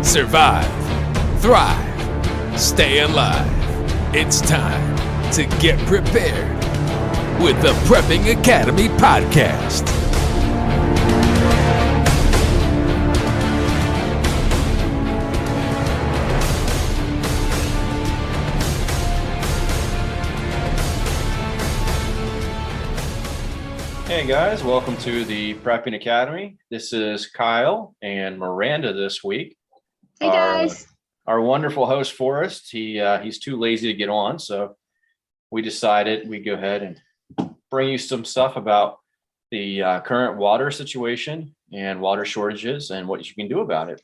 survive, thrive, stay alive. It's time to get prepared with the Prepping Academy podcast. Hey guys, welcome to the Prepping Academy. This is Kyle and Miranda this week. Hey guys. Our wonderful host Forrest, he's too lazy to get on, so we decided we'd go ahead and bring you some stuff about the current water situation and water shortages and what you can do about it.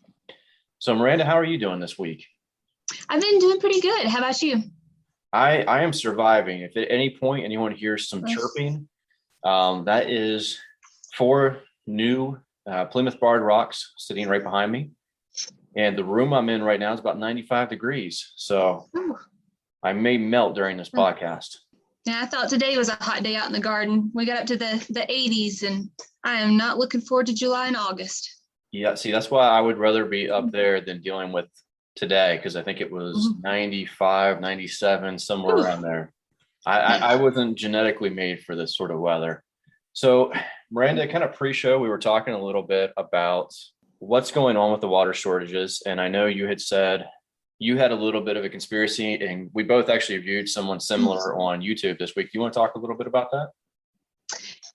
So Miranda, how are you doing this week? I've been doing pretty good. How about you? I am surviving. If at any point anyone hears some chirping, that is 4 new Plymouth barred rocks sitting right behind me. And the room I'm in right now is about 95 degrees. So I may melt during this podcast. Yeah, I thought today was a hot day out in the garden. We got up to the 80s, and I am not looking forward to July and August. Yeah, see, that's why I would rather be up there than dealing with today, because I think it was 95, 97, somewhere around there. I wasn't genetically made for this sort of weather. So Miranda, kind of pre-show, we were talking a little bit about what's going on with the water shortages. And I know you had said you had a little bit of a conspiracy, and we both actually viewed someone similar on YouTube this week. Do you want to talk a little bit about that?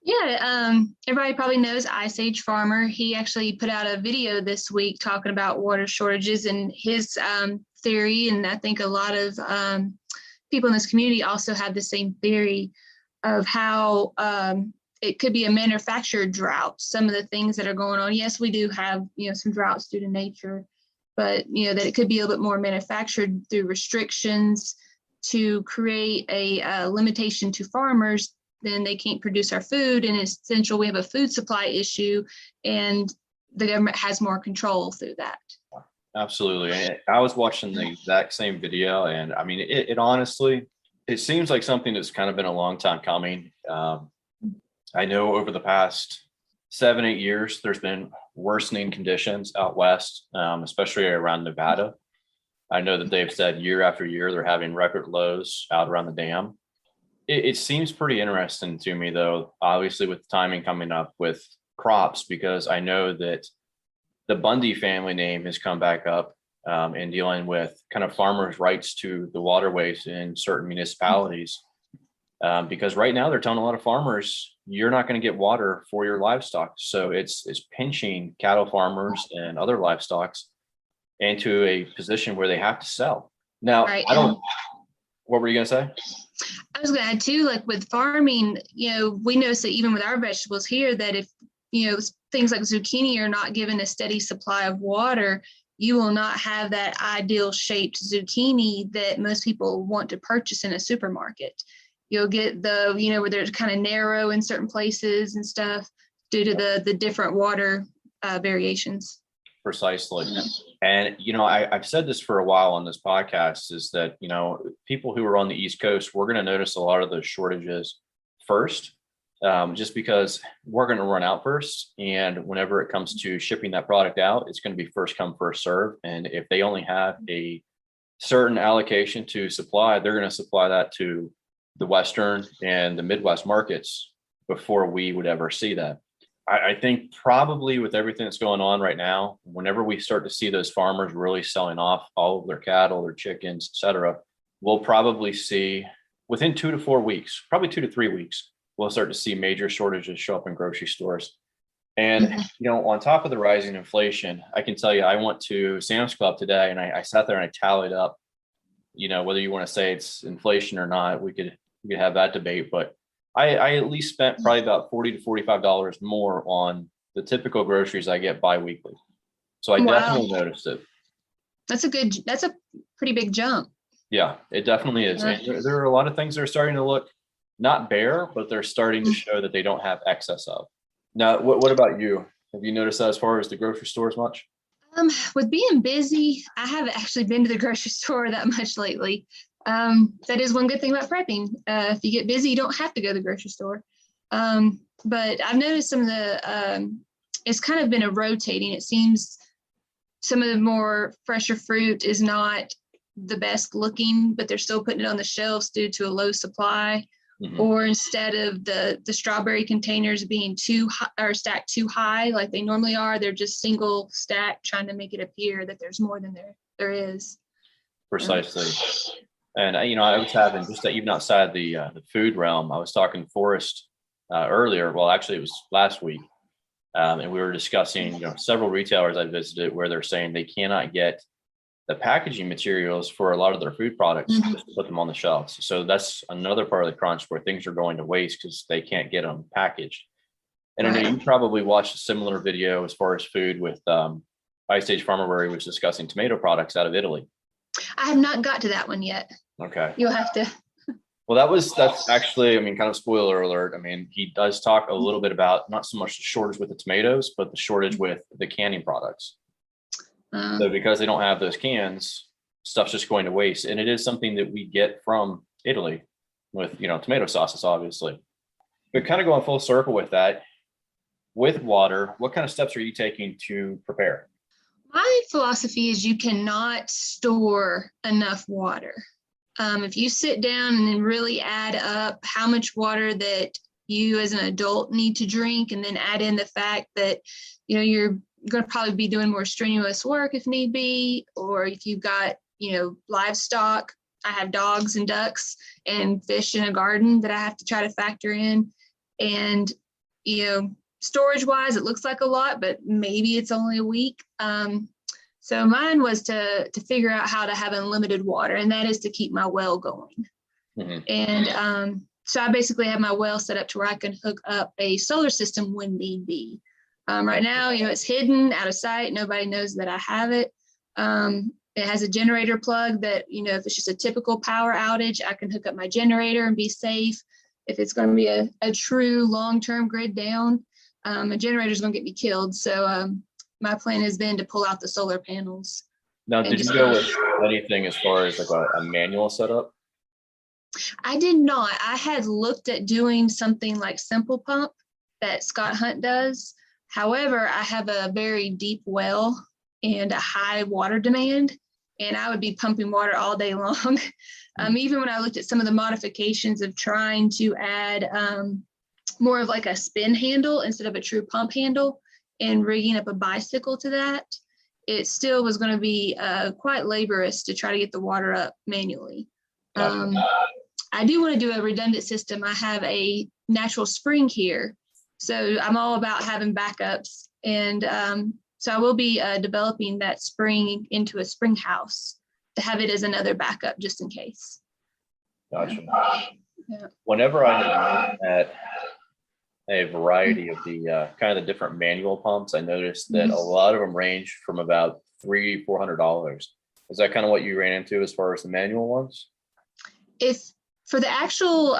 Yeah, everybody probably knows Ice Age Farmer. He actually put out a video this week talking about water shortages and his theory. And I think a lot of people in this community also have the same theory of how it could be a manufactured drought. Some of the things that are going on. Yes, we do have, some droughts due to nature, but, that it could be a little bit more manufactured through restrictions to create a limitation to farmers. Then they can't produce our food. And it's essential we have a food supply issue, and the government has more control through that. Absolutely. I was watching the exact same video, and I mean, it honestly, it seems like something that's kind of been a long time coming. I know over the past 7-8 years, there's been worsening conditions out west, especially around Nevada. I know that they've said year after year, they're having record lows out around the dam. It seems pretty interesting to me, though, obviously with timing coming up with crops, because I know that the Bundy family name has come back up in dealing with kind of farmers' rights to the waterways in certain municipalities. Because right now they're telling a lot of farmers, you're not going to get water for your livestock. So it's pinching cattle farmers and other livestock into a position where they have to sell. Now, right. What were you going to say? I was going to add too, like with farming, we notice that even with our vegetables here, that if, things like zucchini are not given a steady supply of water, you will not have that ideal shaped zucchini that most people want to purchase in a supermarket. You'll get the, where they're kind of narrow in certain places and stuff due to the different water variations. Precisely. And, I've said this for a while on this podcast is that, people who are on the East Coast, we're going to notice a lot of those shortages first, just because we're going to run out first. And whenever it comes to shipping that product out, it's going to be first come, first serve. And if they only have a certain allocation to supply, they're going to supply that to the Western and the Midwest markets before we would ever see that. I think probably with everything that's going on right now, whenever we start to see those farmers really selling off all of their cattle, their chickens, et cetera, we'll probably see within 2 to 4 weeks, probably 2 to 3 weeks, we'll start to see major shortages show up in grocery stores. And, on top of the rising inflation, I can tell you, I went to Sam's Club today and I sat there and I tallied up, whether you want to say it's inflation or not, we could have that debate, but I at least spent probably about $40 to $45 more on the typical groceries I get bi-weekly. So I definitely noticed it. That's a pretty big jump. Yeah, it definitely is. And there are a lot of things that are starting to look not bare, but they're starting to show that they don't have excess of. Now, what about you? Have you noticed that as far as the grocery stores much? With being busy, I haven't actually been to the grocery store that much lately. That is one good thing about prepping. If you get busy, you don't have to go to the grocery store. But I've noticed some of the, it's kind of been a rotating. It seems some of the more fresher fruit is not the best looking, but they're still putting it on the shelves due to a low supply. Or instead of the strawberry containers being too high or stacked too high like they normally are, they're just single stacked, trying to make it appear that there's more than there is. Precisely. And I was having just even outside the food realm. I was talking to Forrest earlier. Well, actually, it was last week, and we were discussing several retailers I visited where they're saying they cannot get the packaging materials for a lot of their food products just to put them on the shelves. So that's another part of the crunch where things are going to waste because they can't get them packaged. And I know you probably watched a similar video as far as food with Ice Age Farmer, where he was discussing tomato products out of Italy. I have not got to that one yet. Okay. You'll have to. Well, that's actually, kind of spoiler alert. He does talk a little bit about not so much the shortage with the tomatoes, but the shortage with the canning products. So because they don't have those cans, stuff's just going to waste. And it is something that we get from Italy with, tomato sauces, obviously. But kind of going full circle with that, with water, what kind of steps are you taking to prepare? My philosophy is you cannot store enough water. If you sit down and then really add up how much water that you as an adult need to drink, and then add in the fact that, you're going to probably be doing more strenuous work if need be, or if you've got, livestock. I have dogs and ducks and fish in a garden that I have to try to factor in. And, storage wise, it looks like a lot, but maybe it's only a week. So mine was to figure out how to have unlimited water, and that is to keep my well going. And so I basically have my well set up to where I can hook up a solar system when need be. Right now, it's hidden out of sight. Nobody knows that I have it. It has a generator plug that, if it's just a typical power outage, I can hook up my generator and be safe. If it's going to be a true long-term grid down, a generator is going to get me killed. So my plan has been to pull out the solar panels. Now, did you go with anything as far as like a manual setup? I did not. I had looked at doing something like Simple Pump that Scott Hunt does. However, I have a very deep well and a high water demand, and I would be pumping water all day long. Even when I looked at some of the modifications of trying to add more of like a spin handle instead of a true pump handle and rigging up a bicycle to that, it still was going to be quite laborious to try to get the water up manually. I do want to do a redundant system. I have a natural spring here, so I'm all about having backups. And so I will be developing that spring into a spring house to have it as another backup just in case. Gotcha. Yeah. Whenever I look at a variety of the kind of the different manual pumps, I noticed that a lot of them range from about $300-$400. Is that kind of what you ran into as far as the manual ones? If for the actual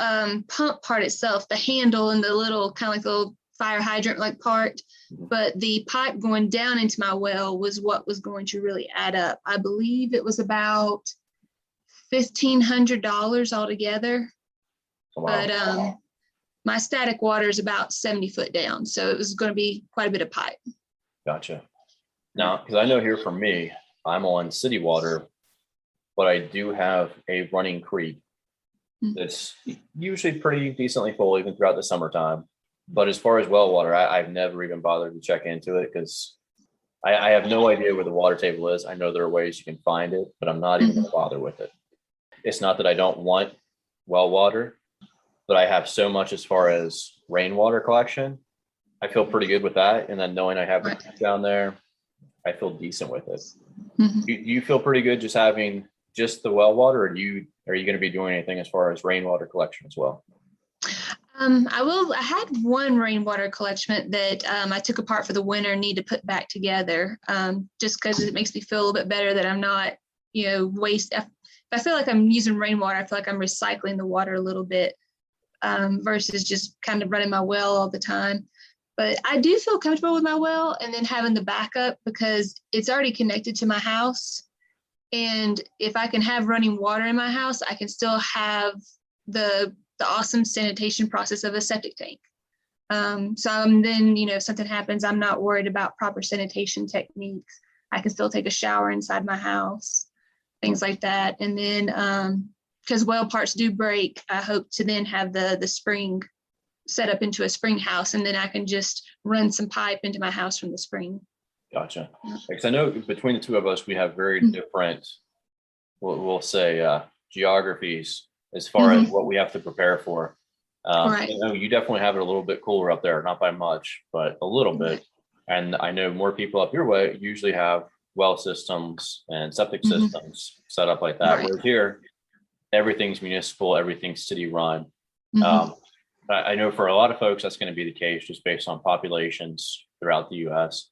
pump part itself, the handle and the little kind of like the little fire hydrant like part, but the pipe going down into my well was what was going to really add up. I believe it was about $1,500 altogether. Oh, wow. But my static water is about 70 foot down, so it was going to be quite a bit of pipe. Gotcha. Now, because I know here for me, I'm on city water, but I do have a running creek that's usually pretty decently full even throughout the summertime. But as far as well water, I've never even bothered to check into it because I have no idea where the water table is. I know there are ways you can find it, but I'm not even going to bother with it. It's not that I don't want well water, but I have so much as far as rainwater collection. I feel pretty good with that. And then knowing I have the creek down there, I feel decent with it. Do you feel pretty good just having just the well water, or are you going to be doing anything as far as rainwater collection as well? I had one rainwater collection that I took apart for the winter and need to put back together, just because it makes me feel a little bit better that I'm not, waste. If I feel like I'm using rainwater, I feel like I'm recycling the water a little bit versus just kind of running my well all the time. But I do feel comfortable with my well and then having the backup because it's already connected to my house. And if I can have running water in my house, I can still have the awesome sanitation process of a septic tank. So then, if something happens, I'm not worried about proper sanitation techniques. I can still take a shower inside my house, things like that. And then because well parts do break, I hope to then have the spring set up into a spring house, and then I can just run some pipe into my house from the spring. Gotcha. Because I know between the two of us, we have very different, we'll say, geographies as far as what we have to prepare for. Right. I know you definitely have it a little bit cooler up there, not by much, but a little bit. And I know more people up your way usually have well systems and septic systems set up like that. Right. Whereas here, everything's municipal, everything's city run. I know for a lot of folks, that's going to be the case just based on populations throughout the US.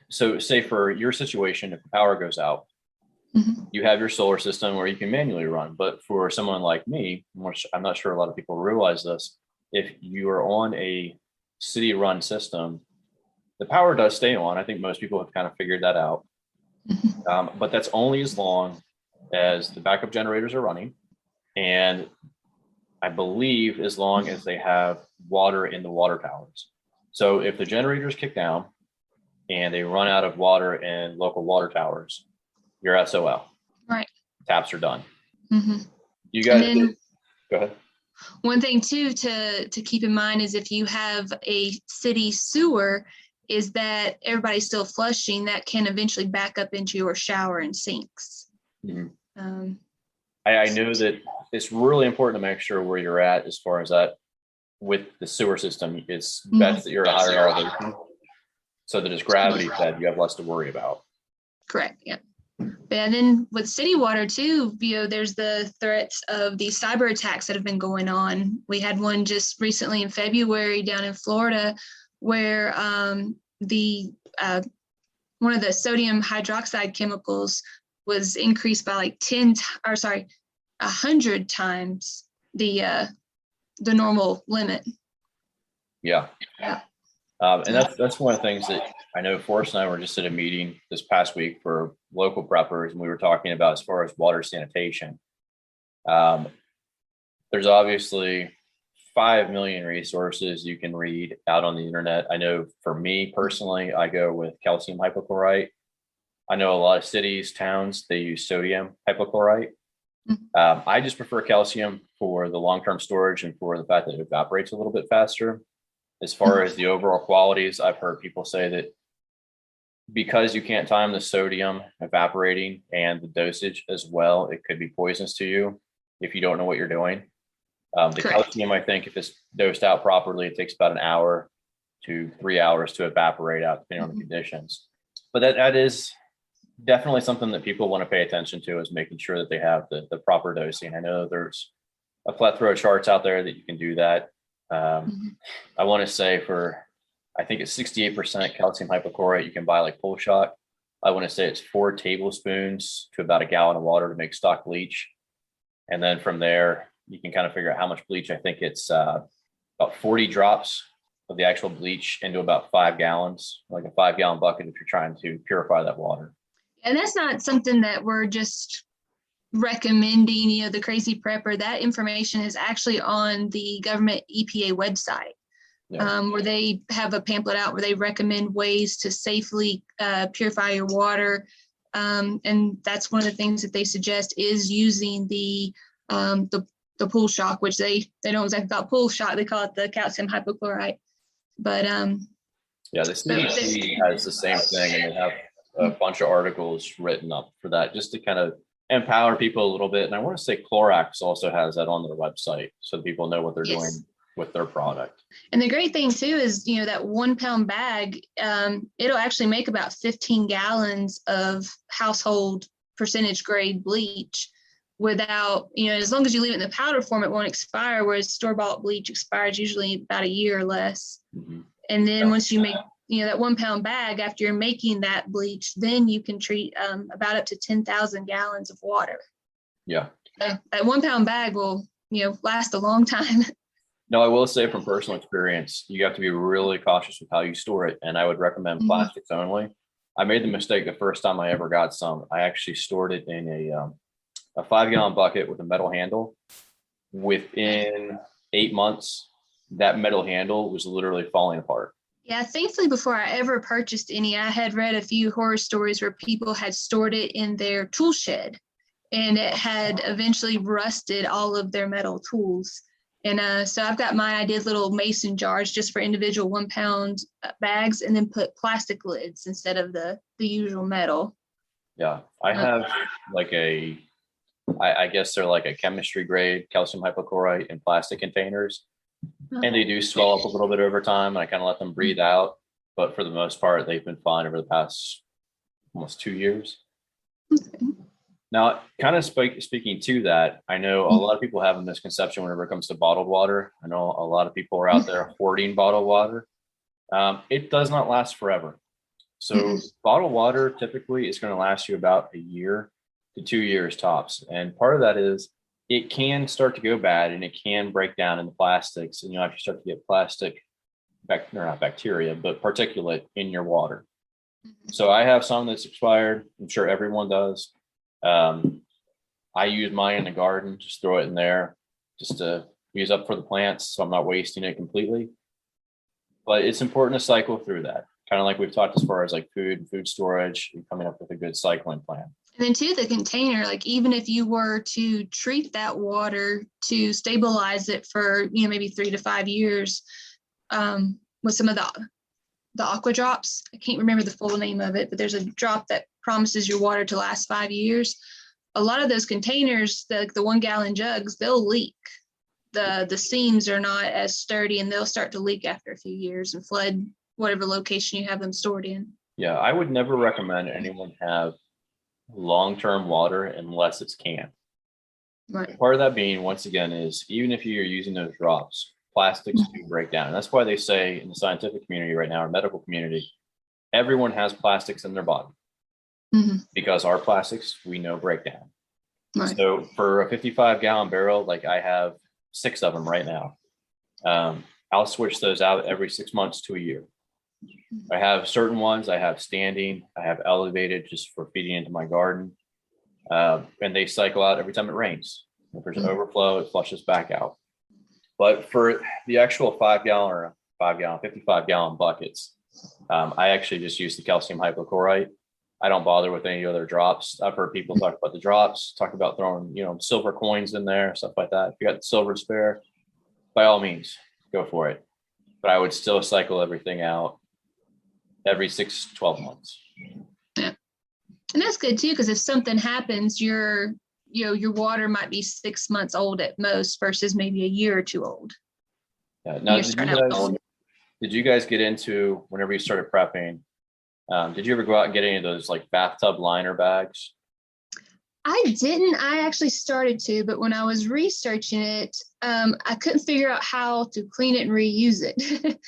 So say for your situation, if the power goes out, you have your solar system where you can manually run. But for someone like me, which I'm not sure a lot of people realize this, if you are on a city run system, the power does stay on. I think most people have kind of figured that out. But that's only as long as the backup generators are running. And I believe as long as they have water in the water towers. So if the generators kick down and they run out of water in local water towers, you're SOL. Right. Taps are done. You guys, go ahead. One thing too to keep in mind is if you have a city sewer, is that everybody's still flushing, that can eventually back up into your shower and sinks. I know that it's really important to make sure where you're at as far as that with the sewer system. It's best that you're at a higher elevation so that it's gravity fed, you have less to worry about. Correct. Yeah. And then with city water too, there's the threats of the cyber attacks that have been going on. We had one just recently in February down in Florida where one of the sodium hydroxide chemicals was increased by like 100 times the normal limit. Yeah. And that's one of the things that I know Forrest and I were just at a meeting this past week for local preppers, and we were talking about as far as water sanitation. There's obviously 5 million resources you can read out on the internet. I know for me personally, I go with calcium hypochlorite. I know a lot of cities, towns, they use sodium hypochlorite. I just prefer calcium for the long-term storage and for the fact that it evaporates a little bit faster. As far as the overall qualities, I've heard people say that because you can't time the sodium evaporating and the dosage as well, it could be poisonous to you if you don't know what you're doing. The calcium, I think, if it's dosed out properly, it takes about an hour to 3 hours to evaporate out, depending on the conditions. But that is definitely something that people want to pay attention to, is making sure that they have the proper dosing. I know there's a plethora of charts out there that you can do that. I want to say I think it's 68% calcium hypochlorite. You can buy like Pull Shot. I want to say it's 4 tablespoons to about a gallon of water to make stock bleach. And then from there, you can kind of figure out how much bleach. I think it's about 40 drops of the actual bleach into about 5 gallons, like a 5-gallon bucket if you're trying to purify that water. And that's not something that we're just recommending, the crazy prepper. That information is actually on the government EPA website, where they have a pamphlet out where they recommend ways to safely purify your water. And that's one of the things that they suggest is using the Pool Shock, which they don't exactly call it Pool Shock, they call it the calcium hypochlorite. But the CDC has the same thing, and they have a bunch of articles written up for that, just to kind of empower people a little bit. And I want to say Clorox also has that on their website, so people know what they're doing with their product. And the great thing too is, that 1 pound bag, it'll actually make about 15 gallons of household percentage grade bleach without, as long as you leave it in the powder form, it won't expire, whereas store-bought bleach expires usually about a year or less. And then once you make, that 1 pound bag, after you're making that bleach, then you can treat about up to 10,000 gallons of water. Yeah. That 1 pound bag will, last a long time. No, I will say from personal experience, you have to be really cautious with how you store it. And I would recommend plastics only. I made the mistake the first time I ever got some. I actually stored it in a 5-gallon bucket with a metal handle. Within 8 months, that metal handle was literally falling apart. Yeah, thankfully, before I ever purchased any, I had read a few horror stories where people had stored it in their tool shed, and it had eventually rusted all of their metal tools. And so I've got mine. I did little mason jars just for individual 1 pound bags, and then put plastic lids instead of the usual metal. Yeah, I have like I guess they're like a chemistry grade calcium hypochlorite in plastic containers. And they do swell up a little bit over time. I kind of let them breathe out. But for the most part, they've been fine over the past almost 2 years. Okay. Now, kind of speaking to that, I know a lot of people have a misconception whenever it comes to bottled water. I know a lot of people are out there hoarding bottled water. It does not last forever. So bottled water typically is going to last you about a year to 2 years tops. And part of that is it can start to go bad and it can break down into plastics. And if you start to get plastic, not bacteria, but particulate in your water. So I have some that's expired. I'm sure everyone does. I use mine in the garden, just throw it in there just to use up for the plants. So I'm not wasting it completely. But it's important to cycle through that. Kind of like we've talked as far as like food storage, and coming up with a good cycling plan. And then too, the container, like even if you were to treat that water to stabilize it for, maybe 3 to 5 years, with some of the aqua drops. I can't remember the full name of it, but there's a drop that promises your water to last 5 years. A lot of those containers, the 1 gallon jugs, they'll leak. The seams are not as sturdy, and they'll start to leak after a few years and flood whatever location you have them stored in. Yeah, I would never recommend anyone have long-term water unless it's canned. Right. Part of that being, once again, is even if you're using those drops, plastics do break down. And that's why they say in the scientific community right now, or medical community, everyone has plastics in their body. Because our plastics, we know, break down. Right. So for a 55-gallon barrel, like I have 6 of them right now, I'll switch those out every 6 months to a year. I have certain ones I have standing, I have elevated just for feeding into my garden. And they cycle out every time it rains. If there's an overflow, it flushes back out. But for the actual 55-gallon buckets, I actually just use the calcium hypochlorite. I don't bother with any other drops. I've heard people talk about the drops, talk about throwing, silver coins in there, stuff like that. If you got the silver spare, by all means, go for it. But I would still cycle everything out every 6 to 12 months. Yeah. And that's good too, because if something happens, your water might be 6 months old at most versus maybe a year or 2 old. Yeah. Now, did you guys get into, whenever you started prepping, did you ever go out and get any of those like bathtub liner bags? I didn't. I actually started to, but when I was researching it, I couldn't figure out how to clean it and reuse it.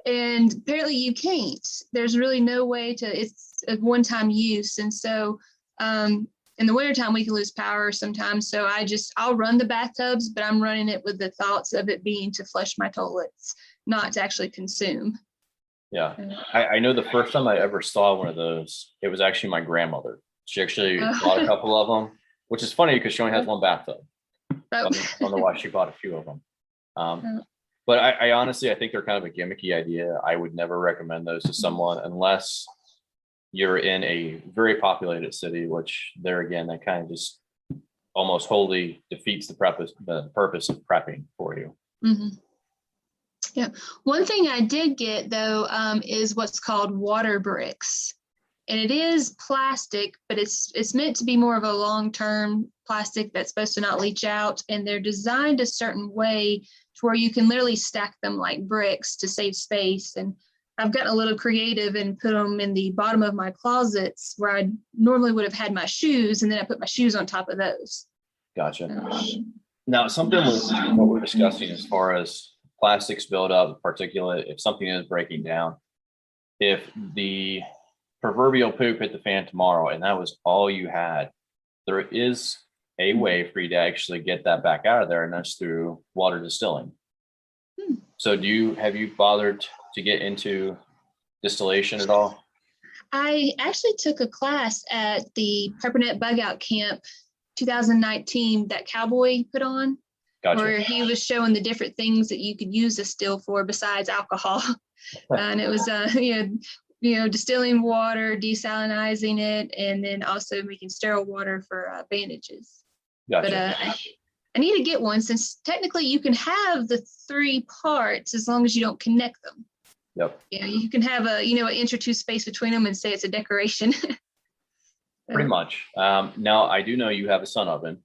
And apparently you can't. There's really no way to, it's a one-time use. And so in the wintertime, we can lose power sometimes. So I'll run the bathtubs, but I'm running it with the thoughts of it being to flush my toilets, not to actually consume. Yeah. I know the first time I ever saw one of those, it was actually my grandmother. She actually bought a couple of them, which is funny because she only has one bathtub. I don't know why she bought a few of them. But I honestly, I think they're kind of a gimmicky idea. I would never recommend those to someone unless you're in a very populated city, which there again, that kind of just almost wholly defeats the purpose of prepping for you. Mm-hmm. Yeah. One thing I did get though is what's called water bricks. And it is plastic, but it's meant to be more of a long-term plastic that's supposed to not leach out. And they're designed a certain way to where you can literally stack them like bricks to save space. And I've gotten a little creative and put them in the bottom of my closets where I normally would have had my shoes, and then I put my shoes on top of those. Gotcha. Now, something with what we're discussing as far as plastics build up, particulate, if something is breaking down, if the proverbial poop hit the fan tomorrow and that was all you had, there is a way for you to actually get that back out of there, and that's through water distilling. So have you bothered to get into distillation at all? I actually took a class at the Peppernet Bug Out Camp 2019 that Cowboy put on. Gotcha. Where he was showing the different things that you could use a still for besides alcohol. And it was, distilling water, desalinizing it, and then also making sterile water for bandages. Gotcha. But I need to get one, since technically you can have the 3 parts as long as you don't connect them. Yep. You can have an inch or 2 space between them and say it's a decoration. Pretty much. Now, I do know you have a sun oven.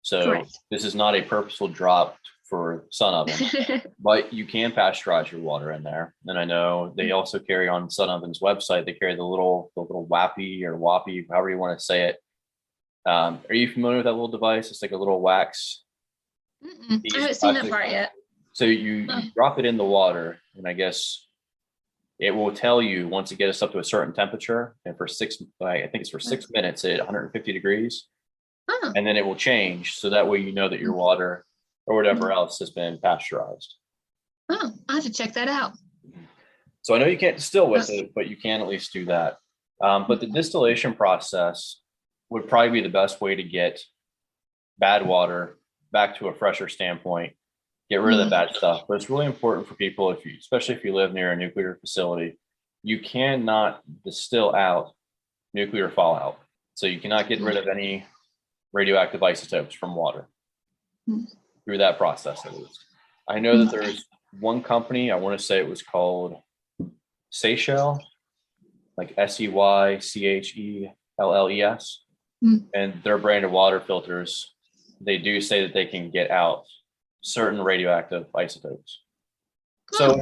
So Correct. This is not a purposeful drop for sun oven, but you can pasteurize your water in there. And I know they also carry on Sun Oven's website, they carry the little wappy or whoppy, however you want to say it. Are you familiar with that little device? It's like a little wax. I haven't seen that part yet. So you drop it in the water, and I guess it will tell you once it gets up to a certain temperature, and for 6 minutes at 150 degrees. Oh. And then it will change. So that way you know that your water or whatever else has been pasteurized. Oh, I'll have to check that out. So I know you can't distill with it, but you can at least do that. But the distillation process would probably be the best way to get bad water back to a fresher standpoint, get rid of the bad stuff. But it's really important for people, especially if you live near a nuclear facility, you cannot distill out nuclear fallout. So you cannot get rid of any radioactive isotopes from water through that process, at least. I know that there's one company, I want to say it was called Seychelles, like SEYCHELLES, and their brand of water filters, they do say that they can get out certain radioactive isotopes. So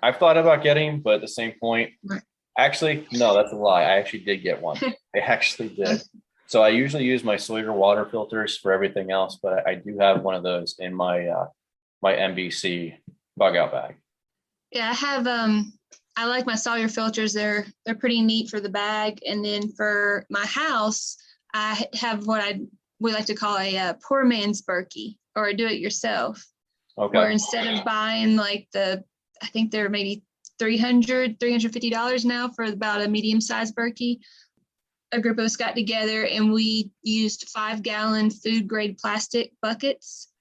I've thought about getting, but at the same point, actually, no, that's a lie. I actually did get one. I actually did. So I usually use my Sawyer water filters for everything else, but I do have one of those in my my NBC bug out bag. Yeah, I have I like my Sawyer filters. They're pretty neat for the bag. And then for my house, I have what we like to call a poor man's Berkey, or a do it yourself. Okay. Where instead of buying like I think they're maybe $350 now for about a medium-sized Berkey, a group of us got together and we used 5-gallon food grade plastic buckets,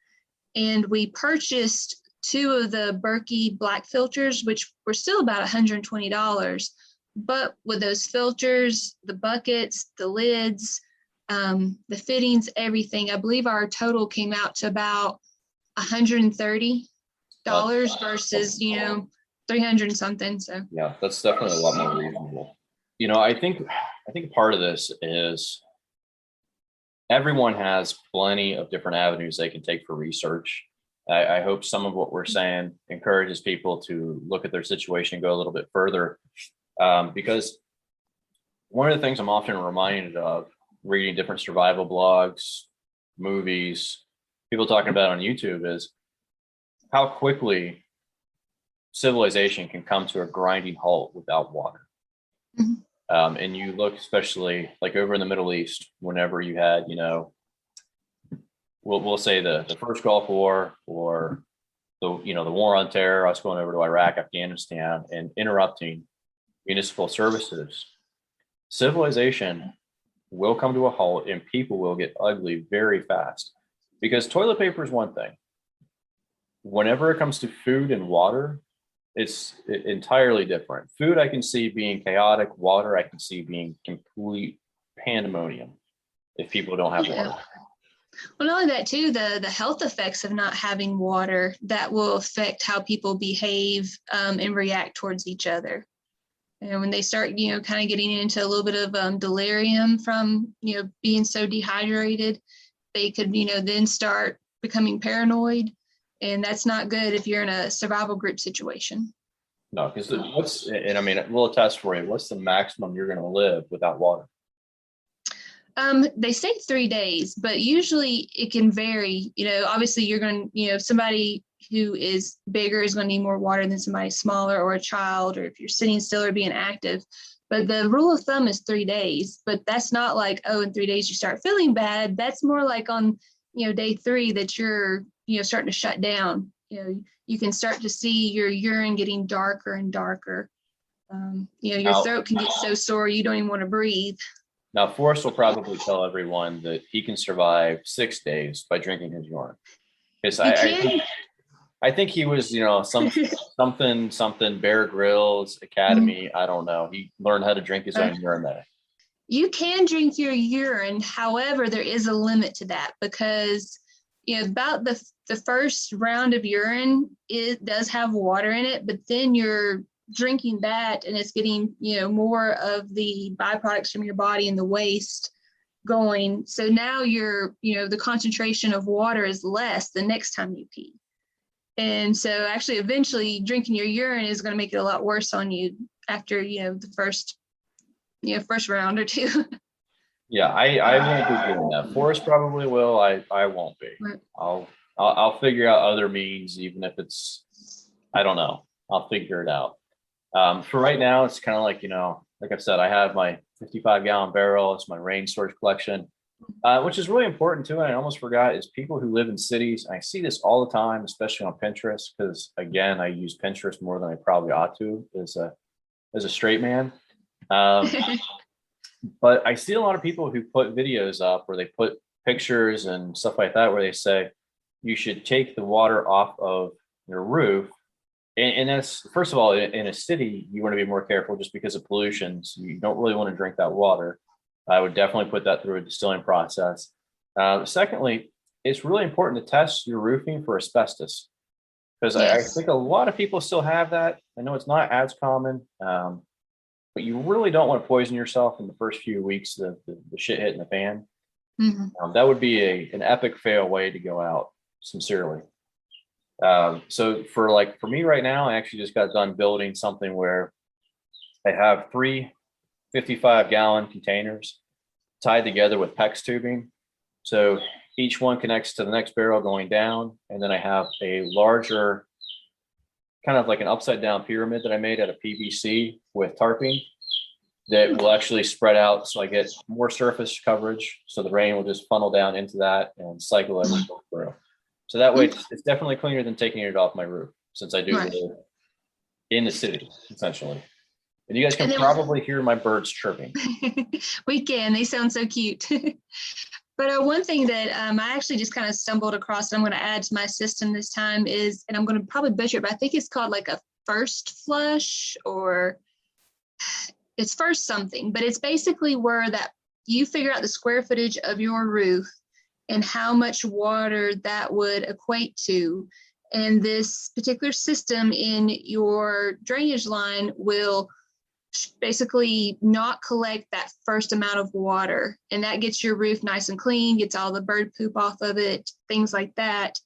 and we purchased 2 of the Berkey black filters, which were still about $120. But with those filters, the buckets, the lids, the fittings, everything, I believe our total came out to about $130 versus 300 and something. So yeah, that's definitely a lot more reasonable. I think part of this is everyone has plenty of different avenues they can take for research. I hope some of what we're saying encourages people to look at their situation and go a little bit further, because one of the things I'm often reminded of reading different survival blogs, movies, people talking about on YouTube is how quickly civilization can come to a grinding halt without water. And you look especially like over in the Middle East, whenever you had, we'll say the first Gulf War, or the war on terror, us going over to Iraq, Afghanistan, and interrupting municipal services, civilization will come to a halt and people will get ugly very fast. Because toilet paper is one thing. Whenever it comes to food and water, it's entirely different. Food, I can see being chaotic. Water, I can see being complete pandemonium if people don't have water. Well, not only that too, the health effects of not having water, that will affect how people behave and react towards each other. And when they start, kind of getting into a little bit of delirium from, being so dehydrated, they could, then start becoming paranoid. And that's not good if you're in a survival group situation. No, because we'll attest for you, what's the maximum you're going to live without water? They say 3 days, but usually it can vary. Obviously you're going to, somebody who is bigger is going to need more water than somebody smaller, or a child, or if you're sitting still or being active. But the rule of thumb is 3 days, but that's not like, in 3 days you start feeling bad. That's more like on, day 3 that you're, starting to shut down. You can start to see your urine getting darker and darker. Your throat can get so sore you don't even want to breathe. Now, Forrest will probably tell everyone that he can survive 6 days by drinking his urine. Because I I think he was, something Bear Grylls Academy. I don't know. He learned how to drink his own urine there. You can drink your urine. However, there is a limit to that because, about the first round of urine, it does have water in it, but then you're drinking that and it's getting, more of the byproducts from your body and the waste going. So now the concentration of water is less the next time you pee. And so actually eventually drinking your urine is going to make it a lot worse on you after, the first round or two. Yeah, I won't be doing that. Forrest probably will. I won't be. Right. I'll figure out other means, even if it's, I don't know. I'll figure it out. For right now, it's kind of like, like I said, I have my 55-gallon barrel. It's my rain storage collection, which is really important too. And I almost forgot is people who live in cities. I see this all the time, especially on Pinterest, because again, I use Pinterest more than I probably ought to as a straight man. But I see a lot of people who put videos up where they put pictures and stuff like that, where they say you should take the water off of your roof. And that's, first of all, in a city, you want to be more careful just because of pollution. So you don't really want to drink that water. I would definitely put that through a distilling process. Secondly, it's really important to test your roofing for asbestos, because I think a lot of people still have that. I know it's not as common, but you really don't want to poison yourself in the first few weeks of the shit hitting the fan. Mm-hmm. That would be an epic fail way to go out, sincerely. So for me right now, I actually just got done building something where I have 3 55-gallon containers tied together with PEX tubing. So each one connects to the next barrel going down. And then I have a larger, kind of like an upside down pyramid that I made out of PVC with tarping that will actually spread out. So I get more surface coverage. So the rain will just funnel down into that and cycle everything through. So that way it's definitely cleaner than taking it off my roof, since I do live in the city, essentially. And you guys can probably hear my birds chirping. We can. They sound so cute. But one thing that I actually just kind of stumbled across and I'm going to add to my system this time is, and I'm going to probably butcher it, but I think it's called like a first flush, or it's first something, but it's basically where that you figure out the square footage of your roof and how much water that would equate to. And this particular system in your drainage line will basically not collect that first amount of water. And that gets your roof nice and clean, gets all the bird poop off of it, things like that.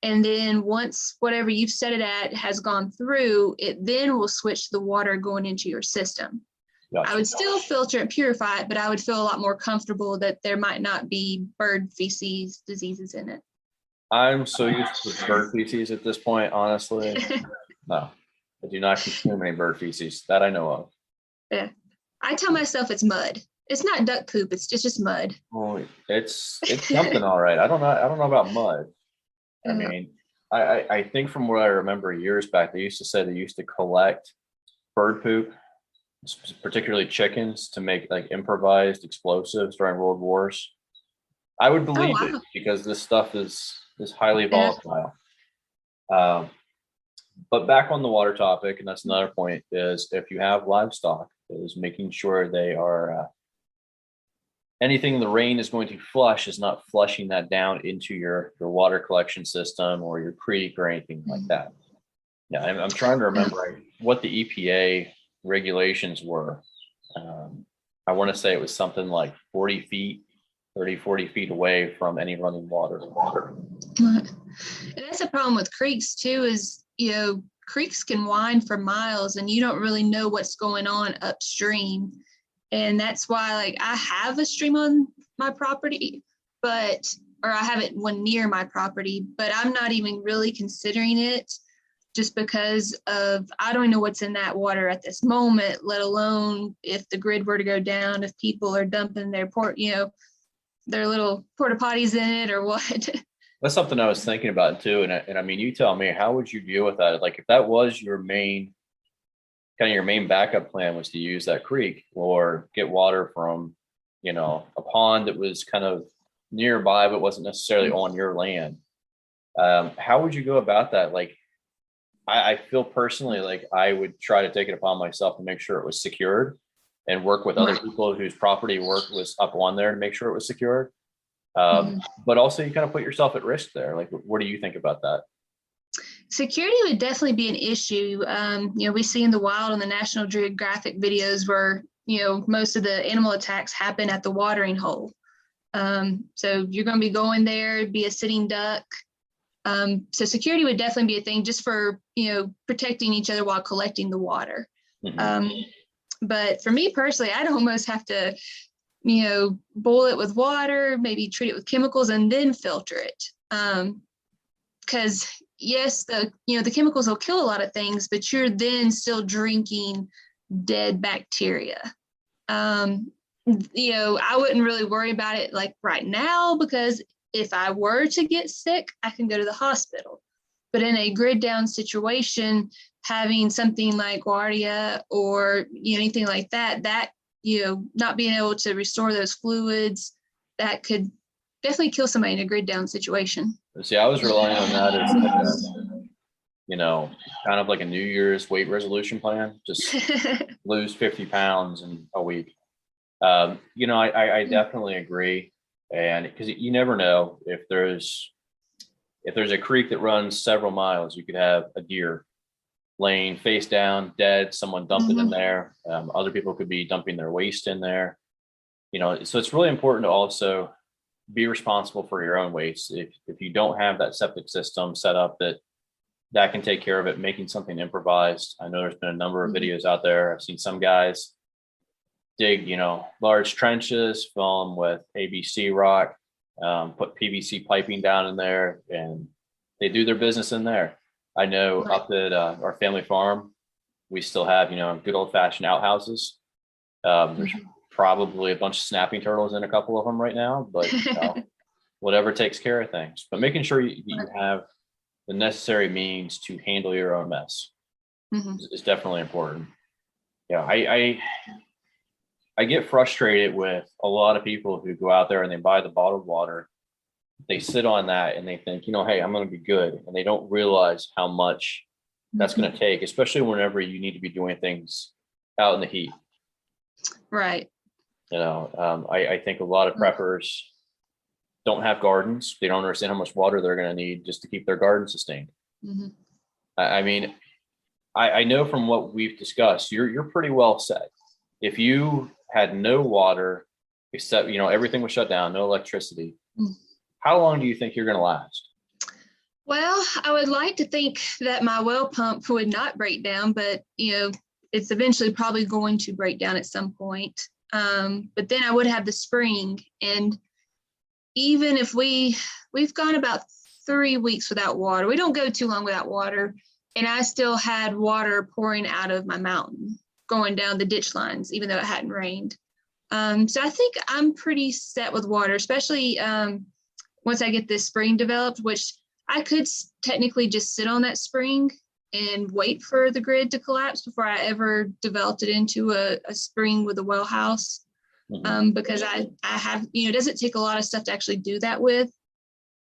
And then once whatever you've set it at has gone through, it then will switch the water going into your system. Gotcha. I would still filter and purify it, but I would feel a lot more comfortable that there might not be bird feces diseases in it. I'm so used to bird feces at this point, honestly. No, I do not consume any bird feces that I know of. Yeah, I tell myself it's mud. It's not duck poop. It's just mud. Oh, it's something, all right. I don't know about mud. I mean, I think from what I remember years back, they used to say they used to collect bird poop, particularly chickens, to make like improvised explosives during World Wars. I would believe it, because this stuff is highly volatile. But back on the water topic, and that's another point, is if you have livestock, is making sure they are anything the rain is going to flush is not flushing that down into your water collection system or your creek or anything like that. Yeah, I'm trying to remember what the EPA regulations were. I want to say it was something like 40 feet away from any running water. And that's a problem with creeks too, is, creeks can wind for miles and you don't really know what's going on upstream. And that's why, I have a stream on my property, or I have it one near my property, but I'm not even really considering it, just because I don't know what's in that water at this moment, let alone if the grid were to go down, if people are dumping their their little porta potties in it or what. That's something I was thinking about too. And I mean, you tell me, how would you deal with that? Like if that was your main backup plan, was to use that creek or get water from, a pond that was kind of nearby, but wasn't necessarily on your land. How would you go about that? Like I feel personally like I would try to take it upon myself to make sure it was secured and work with other people whose property work was up on there to make sure it was secured. But also you kind of put yourself at risk there. Like, what do you think about that? Security would definitely be an issue. We see in the wild on the National Geographic videos where, most of the animal attacks happen at the watering hole. So you're going to be going there, be a sitting duck. So security would definitely be a thing just for, protecting each other while collecting the water. But for me personally, I'd almost have to, boil it with water, maybe treat it with chemicals and then filter it. Because yes, the chemicals will kill a lot of things, but you're then still drinking dead bacteria. I wouldn't really worry about it like right now, because if I were to get sick, I can go to the hospital. But in a grid down situation, having something like Giardia or anything like that, not being able to restore those fluids, that could definitely kill somebody in a grid down situation. See, I was relying on that as kind of like a New Year's weight resolution plan, just lose 50 pounds in a week. I definitely agree. And because you never know if there's a creek that runs several miles, you could have a deer laying face down, dead, someone dumped it in there. Other people could be dumping their waste in there. So it's really important to also be responsible for your own waste. If you don't have that septic system set up that can take care of it, making something improvised. I know there's been a number of videos out there. I've seen some guys dig, large trenches, fill them with ABC rock, put PVC piping down in there, and they do their business in there. I know up at our family farm, we still have, good old fashioned outhouses. There's probably a bunch of snapping turtles in a couple of them right now, but whatever takes care of things. But making sure you have the necessary means to handle your own mess is definitely important. Yeah, I get frustrated with a lot of people who go out there and they buy the bottled water. They sit on that and they think, hey, I'm going to be good. And they don't realize how much that's going to take, especially whenever you need to be doing things out in the heat. Right. I think a lot of preppers don't have gardens. They don't understand how much water they're going to need just to keep their garden sustained. I mean, I know from what we've discussed, you're pretty well set. If you had no water, except, everything was shut down, no electricity, how long do you think you're going to last? Well, I would like to think that my well pump would not break down, but, it's eventually probably going to break down at some point. But then I would have the spring. And even if we've gone about 3 weeks without water, we don't go too long without water. And I still had water pouring out of my mountain, going down the ditch lines, even though it hadn't rained. So I think I'm pretty set with water, especially once I get this spring developed, which I could technically just sit on that spring and wait for the grid to collapse before I ever developed it into a spring with a well house. Because I have, it doesn't take a lot of stuff to actually do that with.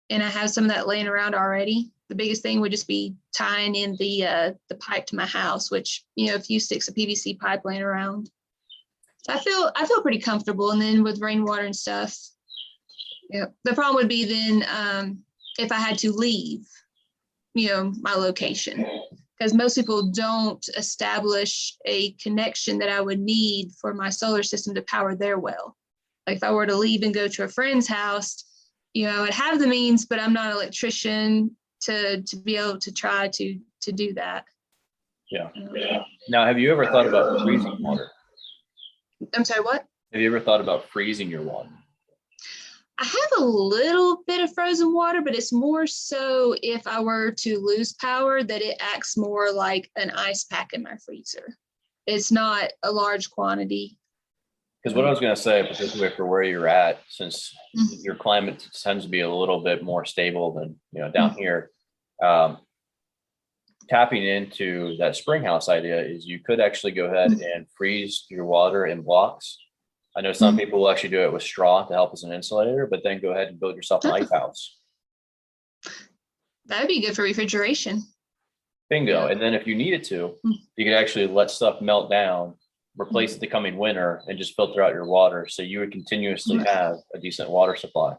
And I have some of that laying around already. The biggest thing would just be tying in the pipe to my house, which, a few sticks of PVC pipe laying around. So I feel pretty comfortable. And then with rainwater and stuff, the problem would be then if I had to leave, my location, because most people don't establish a connection that I would need for my solar system to power their well. Like if I were to leave and go to a friend's house, I would have the means, but I'm not an electrician to be able to try to do that. Yeah. Now, have you ever thought about freezing water? I'm sorry, what? Have you ever thought about freezing your water? I have a little bit of frozen water, but it's more so if I were to lose power that it acts more like an ice pack in my freezer. It's not a large quantity. Because what I was going to say, particularly for where you're at, since your climate tends to be a little bit more stable than down here, tapping into that spring house idea is you could actually go ahead and freeze your water in blocks. I know some people will actually do it with straw to help as an insulator, but then go ahead and build yourself an ice house. That would be good for refrigeration. Bingo. And then if you needed to, you could actually let stuff melt down, replace the coming winter, and just filter out your water. So you would continuously have a decent water supply.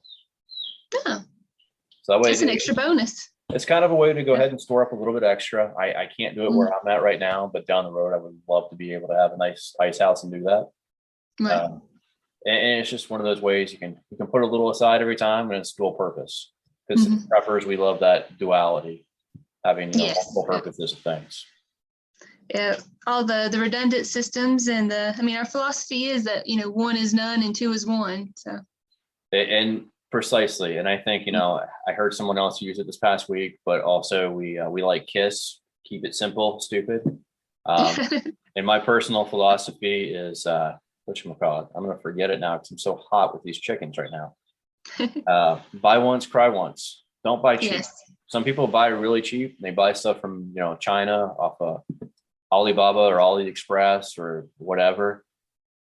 Oh, so that way that's an extra bonus. It's kind of a way to go ahead and store up a little bit extra. I can't do it where I'm at right now, but down the road, I would love to be able to have a nice ice house and do that. Right. And it's just one of those ways you can put a little aside every time, and it's dual purpose. Because preppers, we love that duality, having multiple purposes of things. Yeah, all the redundant systems, and our philosophy is that one is none and two is one. So. And precisely, and I think I heard someone else use it this past week, but also we like KISS, keep it simple, stupid. And my personal philosophy is whatchamacallit, I'm gonna forget it now because I'm so hot with these chickens right now. Buy once, cry once. Don't buy cheap. Yes. Some people buy really cheap. They buy stuff from China off of Alibaba or AliExpress or whatever.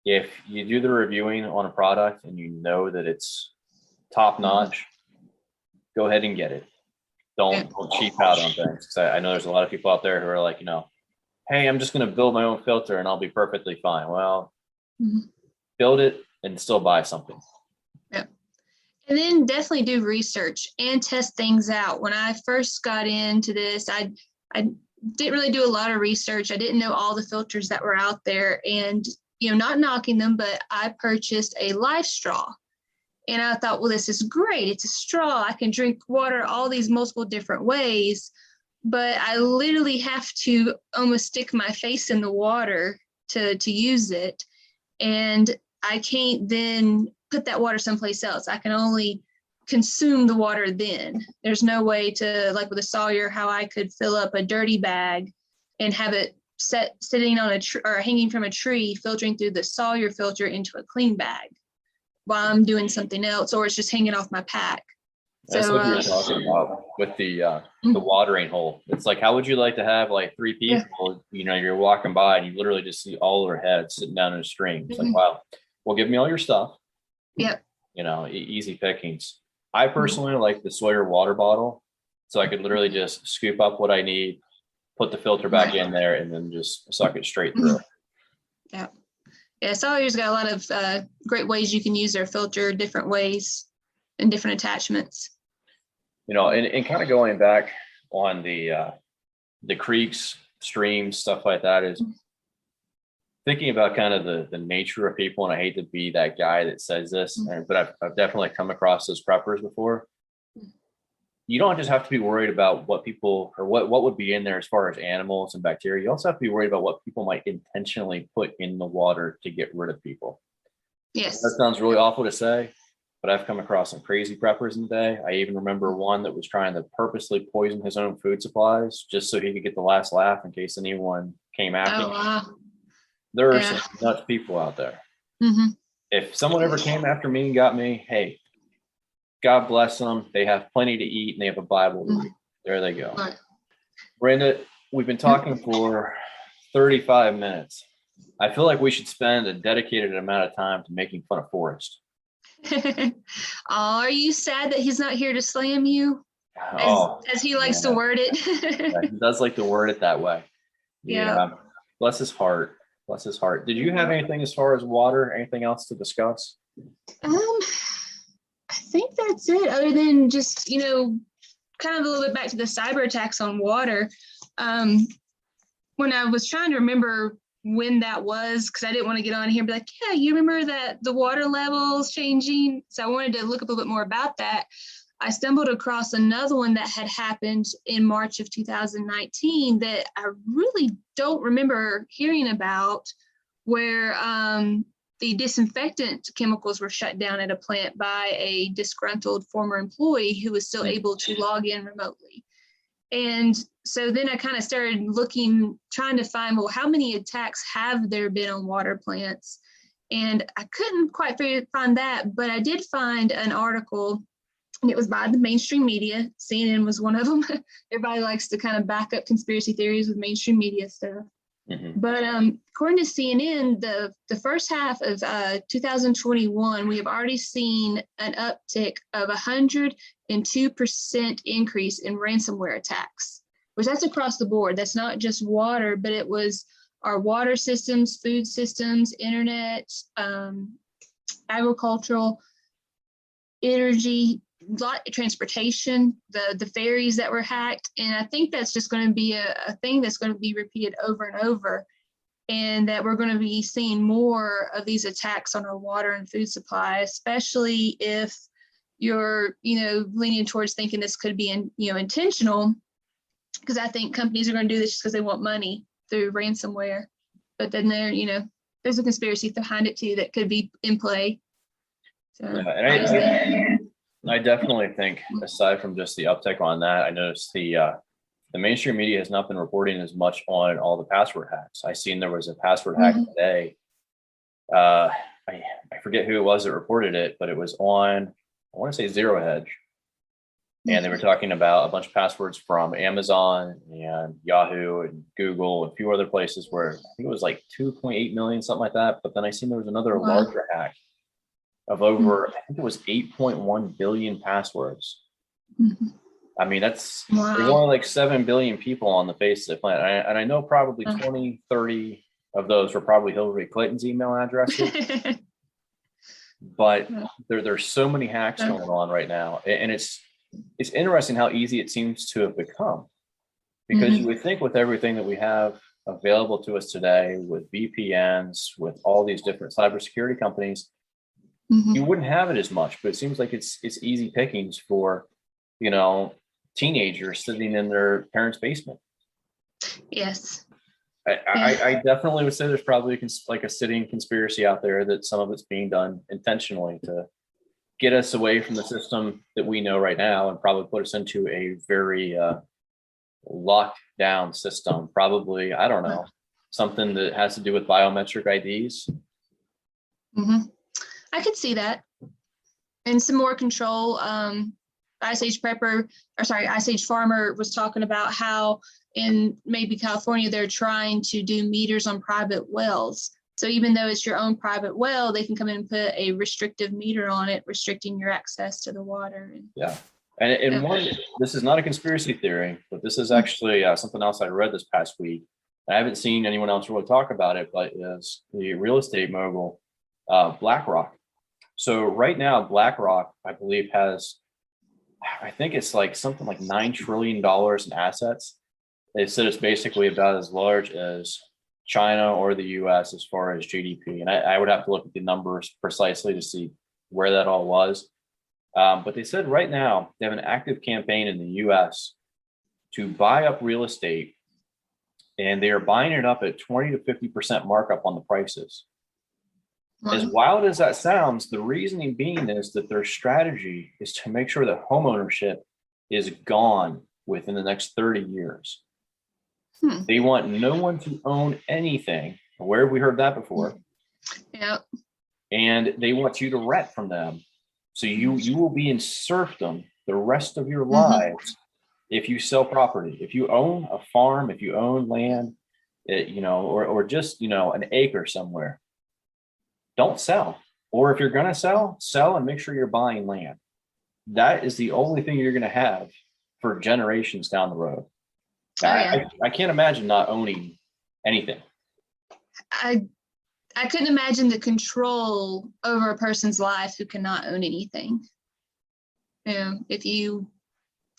If you do the reviewing on a product and you know that it's top notch, go ahead and get it. Don't cheap out on things. Because I know there's a lot of people out there who are like, hey, I'm just going to build my own filter and I'll be perfectly fine. Well, build it and still buy something. Yeah. And then definitely do research and test things out. When I first got into this, I didn't really do a lot of research. I didn't know all the filters that were out there, and not knocking them, but I purchased a life straw. And I thought, well, this is great. It's a straw. I can drink water all these multiple different ways, but I literally have to almost stick my face in the water to use it. And I can't then put that water someplace else. I can only consume the water then. There's no way to, like with a Sawyer, how I could fill up a dirty bag and have it sitting on a tree or hanging from a tree, filtering through the Sawyer filter into a clean bag while I'm doing something else, or it's just hanging off my pack. That's what you're talking about with the watering hole. It's like, how would you like to have like three people, you're walking by and you literally just see all their heads sitting down in a stream. It's like, wow, well, give me all your stuff. Yep. Easy pickings. I personally like the Sawyer water bottle. So I could literally just scoop up what I need, put the filter back in there, and then just suck it straight through. Yeah. Yeah, Sawyer's got a lot of great ways you can use their filter, different ways and different attachments. And kind of going back on the creeks, streams, stuff like that, is thinking about kind of the nature of people. And I hate to be that guy that says this, but I've definitely come across those preppers before. You don't just have to be worried about what people or what would be in there as far as animals and bacteria. You also have to be worried about what people might intentionally put in the water to get rid of people. Yes. That sounds really awful to say, but I've come across some crazy preppers in the day. I even remember one that was trying to purposely poison his own food supplies just so he could get the last laugh in case anyone came after him. Wow. There are some nuts people out there. If someone ever came after me and got me, hey, God bless them. They have plenty to eat and they have a Bible to read. There they go. Right. Brenda, we've been talking for 35 minutes. I feel like we should spend a dedicated amount of time to making fun of Forrest. Are you sad that he's not here to slam you? As he likes to word it. He does like to word it that way. Yeah. Bless his heart. Bless his heart. Did you have anything as far as water? Anything else to discuss? I think that's it, other than just, kind of a little bit back to the cyber attacks on water. When I was trying to remember when that was, because I didn't want to get on here and be like, yeah, you remember that the water levels changing? So I wanted to look up a little bit more about that. I stumbled across another one that had happened in March of 2019 that I really don't remember hearing about, where the disinfectant chemicals were shut down at a plant by a disgruntled former employee who was still able to log in remotely. And so then I kind of started looking, trying to find, well, how many attacks have there been on water plants? And I couldn't quite find that, but I did find an article, and it was by the mainstream media. CNN was one of them. Everybody likes to kind of back up conspiracy theories with mainstream media stuff. But according to CNN, the first half of 2021, we have already seen an uptick of 102% increase in ransomware attacks. which that's across the board. That's not just water, but it was our water systems, food systems, internet, agricultural, energy, transportation, the ferries that were hacked. And I think that's just going to be a thing that's going to be repeated over and over, and that we're going to be seeing more of these attacks on our water and food supply, especially if you're, leaning towards thinking this could be, intentional, because I think companies are going to do this just because they want money through ransomware. But then there's a conspiracy behind it too that could be in play. So and I definitely think, aside from just the uptick on that, I noticed the mainstream media has not been reporting as much on all the password hacks. I seen there was a password hack today. I forget who it was that reported it, but it was on, I want to say Zero Hedge. And they were talking about a bunch of passwords from Amazon and Yahoo and Google and a few other places where I think it was like 2.8 million, something like that. But then I seen there was another larger hack of over, I think it was 8.1 billion passwords. I mean, there's only like 7 billion people on the face of the planet. And I know probably 20, 30 of those were probably Hillary Clinton's email addresses. But there's so many hacks going on right now. And it's interesting how easy it seems to have become, because you would think with everything that we have available to us today, with VPNs, with all these different cybersecurity companies, you wouldn't have it as much. But it seems like it's easy pickings for, teenagers sitting in their parents' basement. Yes. I definitely would say there's probably like a sitting conspiracy out there that some of it's being done intentionally to get us away from the system that we know right now and probably put us into a very locked down system. Probably, I don't know, something that has to do with biometric IDs. I could see that. And some more control. Ice Age Farmer was talking about how in maybe California, they're trying to do meters on private wells. So even though it's your own private well, they can come in and put a restrictive meter on it, restricting your access to the water. Yeah. And one, this is not a conspiracy theory, but this is actually something else I read this past week. I haven't seen anyone else really talk about it, but is the real estate mogul, BlackRock. So right now, BlackRock, I believe, has, I think it's like something like $9 trillion in assets. They said it's basically about as large as China or the US as far as GDP. And I would have to look at the numbers precisely to see where that all was. But they said right now they have an active campaign in the US to buy up real estate, and they are buying it up at 20 to 50% markup on the prices. As wild as that sounds, the reasoning being is that their strategy is to make sure that homeownership is gone within the next 30 years. They want no one to own anything. Where have we heard that before? Yep. And they want you to rent from them. So you will be in serfdom the rest of your lives if you sell property. If you own a farm, if you own land, or just, an acre somewhere, don't sell. Or if you're going to sell and make sure you're buying land. That is the only thing you're going to have for generations down the road. I can't imagine not owning anything. I couldn't imagine the control over a person's life who cannot own anything. If you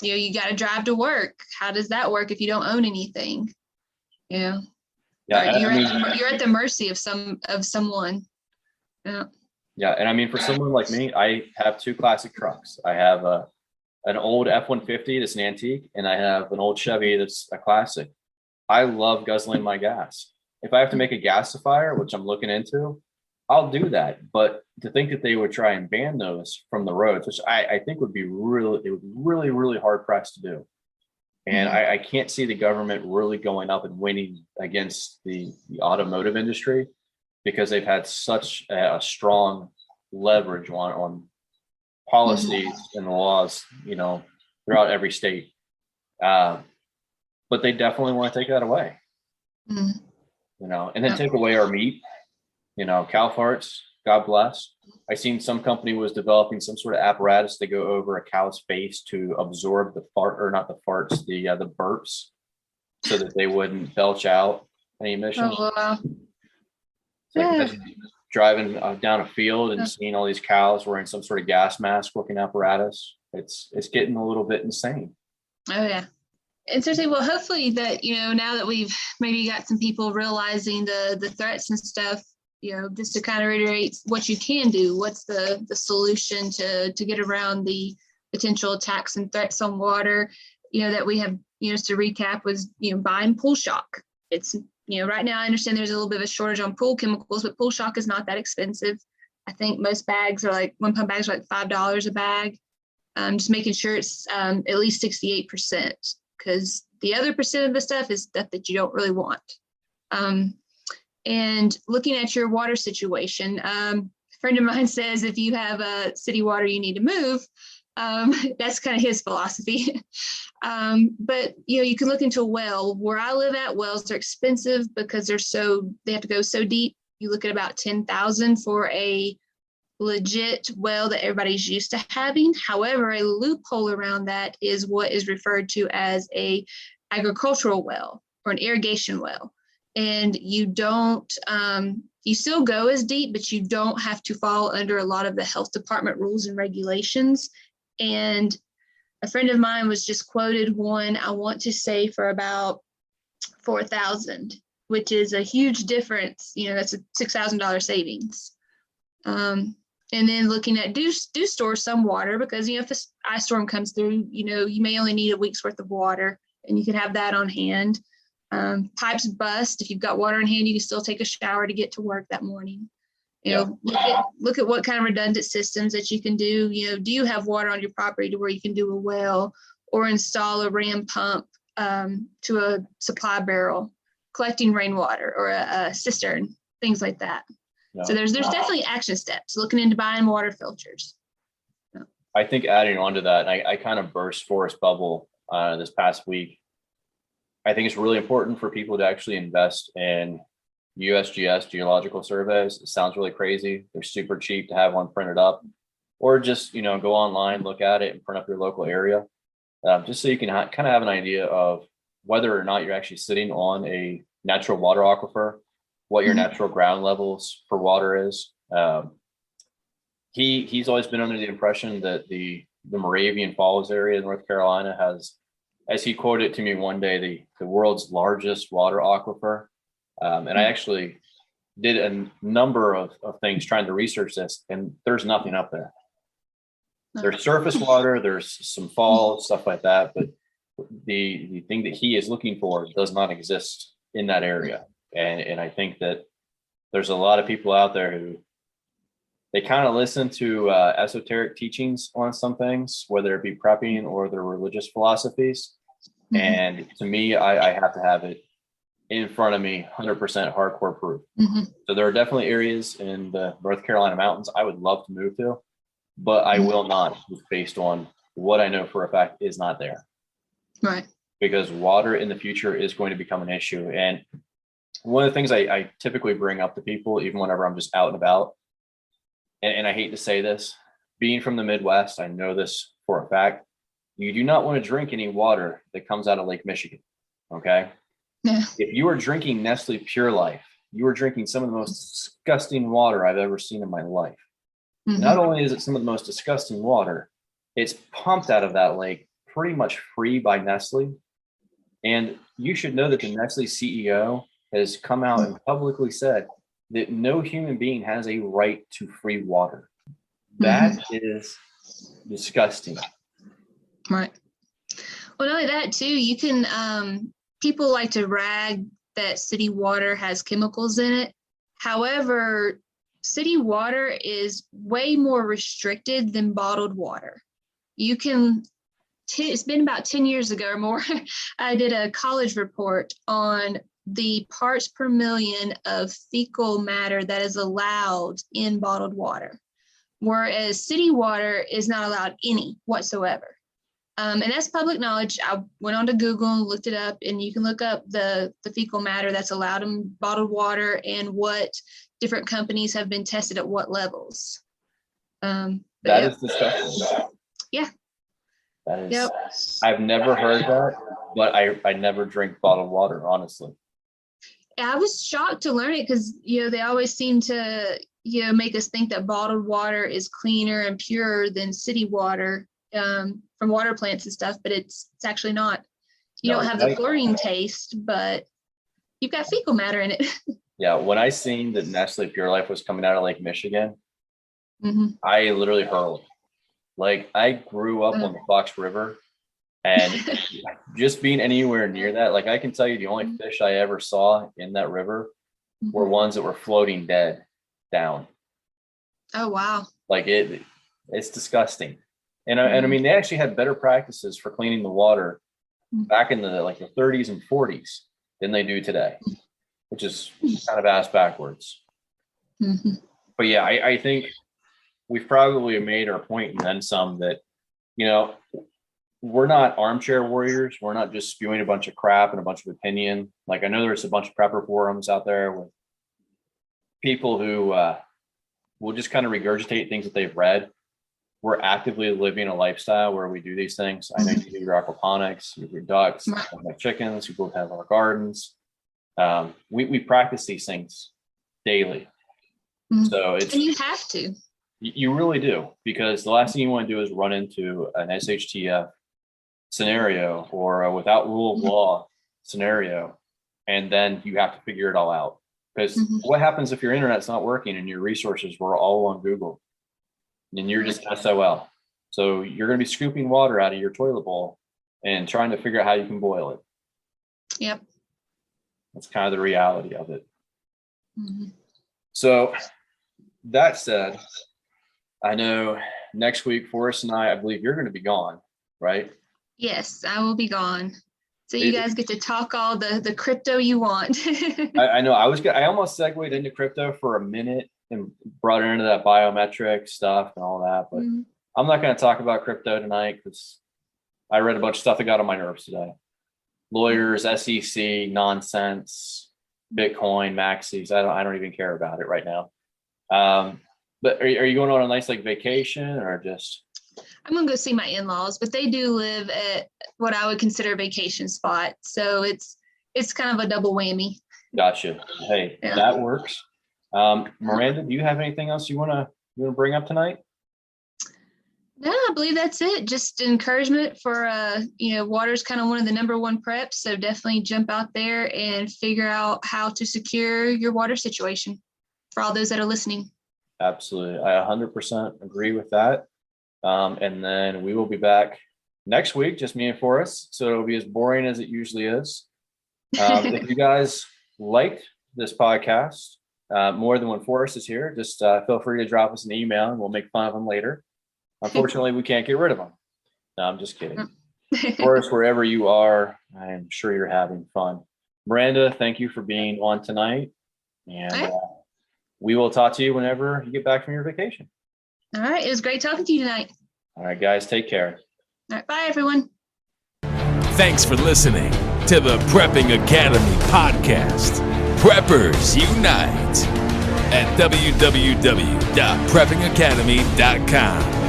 got to drive to work, how does that work if you don't own anything? You're at the mercy of someone. Yeah, and I mean, for someone like me, I have two classic trucks. I have an old F-150 that's an antique, and I have an old Chevy that's a classic. I love guzzling my gas. If I have to make a gasifier, which I'm looking into, I'll do that. But to think that they would try and ban those from the roads, which I think would be really hard pressed to do. And I can't see the government really going up and winning against the automotive industry, because they've had such a strong leverage on policies and laws, throughout every state. But they definitely want to take that away, and then take away our meat, cow farts, God bless. I seen some company was developing some sort of apparatus to go over a cow's face to absorb the fart, or not the farts, the burps so that they wouldn't belch out any emissions. Oh, wow. It's like Yeah. imagine driving down a field and seeing all these cows wearing some sort of gas mask looking apparatus. It's getting a little bit insane. Oh, yeah. And seriously, well, hopefully that, now that we've maybe got some people realizing the threats and stuff, just to kind of reiterate what you can do, what's the solution to get around the potential attacks and threats on water, that we have, just to recap, was, buying pool shock. It's, right now I understand there's a little bit of a shortage on pool chemicals, but pool shock is not that expensive. I think most bags are like 1 pump bags are like $5 a bag. Just making sure it's at least 68%, because the other percent of the stuff is stuff that you don't really want. And looking at your water situation, a friend of mine says if you have city water you need to move. That's kind of his philosophy. But you can look into a well. Where I live at, wells are expensive because they have to go so deep. You look at about $10,000 for a legit well that everybody's used to having. However, a loophole around that is what is referred to as a agricultural well or an irrigation well. And you don't, you still go as deep, but you don't have to fall under a lot of the health department rules and regulations. And a friend of mine was just quoted one, I want to say, for about $4,000, which is a huge difference. That's a $6,000 savings. And then looking at do store some water, because if this ice storm comes through, you may only need a week's worth of water, and you can have that on hand. Pipes bust. If you've got water in hand, you can still take a shower to get to work that morning. Look at what kind of redundant systems that you can do. Do you have water on your property to where you can do a well or install a ram pump to a supply barrel, collecting rainwater, or a cistern, things like that. No. So there's definitely action steps, looking into buying water filters. I think adding on to that, I kind of burst Forest Bubble this past week. I think it's really important for people to actually invest in USGS geological surveys. It sounds really crazy. They're super cheap to have one printed up, or just, go online, look at it, and print up your local area, just so you can kind of have an idea of whether or not you're actually sitting on a natural water aquifer, what your natural ground levels for water is. He's always been under the impression that the Moravian Falls area in North Carolina has, as he quoted to me one day, the world's largest water aquifer. And I actually did a number of things trying to research this, and there's nothing up there. There's surface water, there's some falls, stuff like that, but the thing that he is looking for does not exist in that area. And I think that there's a lot of people out there who they kind of listen to esoteric teachings on some things, whether it be prepping or their religious philosophies. Mm-hmm. And to me, I have to have it in front of me, 100% hardcore proof. Mm-hmm. So there are definitely areas in the North Carolina mountains I would love to move to, but I will not, based on what I know for a fact is not there. Right. Because water in the future is going to become an issue. And one of the things I typically bring up to people, even whenever I'm just out and about, and I hate to say this, being from the Midwest, I know this for a fact, you do not want to drink any water that comes out of Lake Michigan, okay? Yeah. If you are drinking Nestle Pure Life, you are drinking some of the most disgusting water I've ever seen in my life. Mm-hmm. Not only is it some of the most disgusting water, it's pumped out of that lake pretty much free by Nestle. And you should know that the Nestle CEO has come out and publicly said that no human being has a right to free water. That is disgusting. Right. Well, not only that, too, you can, people like to rag that city water has chemicals in it. However, city water is way more restricted than bottled water. You can, it's been about 10 years ago or more, I did a college report on the parts per million of fecal matter that is allowed in bottled water, whereas city water is not allowed any whatsoever. And that's public knowledge. I went on to Google and looked it up, and you can look up the fecal matter that's allowed in bottled water and what different companies have been tested at what levels. That is disgusting. Yeah. That is, Yep. I've never heard that, but I never drink bottled water, honestly. I was shocked to learn it because, they always seem to, make us think that bottled water is cleaner and purer than city water from water plants and stuff, but it's actually not. You No, don't have the chlorine taste, but you've got fecal matter in it. Yeah, when I seen that Nestle Pure Life was coming out of Lake Michigan, Mm-hmm. I literally hurled. Like, I grew up on the Fox River, and just being anywhere near that, like, I can tell you the only fish I ever saw in that river were ones that were floating dead down. Oh, wow. Like, it's disgusting. And I mean, they actually had better practices for cleaning the water back in the 30s and 40s than they do today, which is kind of ass backwards. Mm-hmm. But yeah, I think we've probably made our point and then some that, we're not armchair warriors. We're not just spewing a bunch of crap and a bunch of opinion. Like, I know there's a bunch of prepper forums out there with people who will just kind of regurgitate things that they've read. We're actively living a lifestyle where we do these things. I know you do your aquaponics, you do your ducks, I have chickens, we both have our gardens. We practice these things daily. So and you have to. You really do, because the last thing you want to do is run into an SHTF scenario or a without rule of law scenario, and then you have to figure it all out. Because what happens if your internet's not working and your resources were all on Google and you're just SOL? So you're going to be scooping water out of your toilet bowl and trying to figure out how you can boil it. Yep. That's kind of the reality of it. So that said, I know next week, Forrest and I believe you're going to be gone, right? Yes, I will be gone. So you guys get to talk all the crypto you want. I know. I almost segued into crypto for a minute and brought it into that biometric stuff and all that, but I'm not going to talk about crypto tonight because I read a bunch of stuff that got on my nerves today. Lawyers, SEC, nonsense, Bitcoin, maxis. I don't even care about it right now. But are you going on a nice vacation or just? I'm going to go see my in-laws, but they do live at what I would consider a vacation spot. So it's kind of a double whammy. Gotcha. Hey, that works. Miranda, do you have anything else you want to bring up tonight? No, I believe that's it. Just encouragement for, water's kind of one of the number one preps. So definitely jump out there and figure out how to secure your water situation for all those that are listening. Absolutely. I 100% agree with that. And then we will be back next week, just me and Forrest. So it'll be as boring as it usually is. If you guys liked this podcast more than when Forrest is here, just feel free to drop us an email and we'll make fun of him later. Unfortunately, we can't get rid of him. No, I'm just kidding. Forrest, wherever you are, I'm sure you're having fun. Miranda, thank you for being on tonight. And we will talk to you whenever you get back from your vacation. All right. It was great talking to you tonight. All right, guys, take care. All right. Bye, everyone. Thanks for listening to the Prepping Academy podcast. Preppers Unite at www.preppingacademy.com.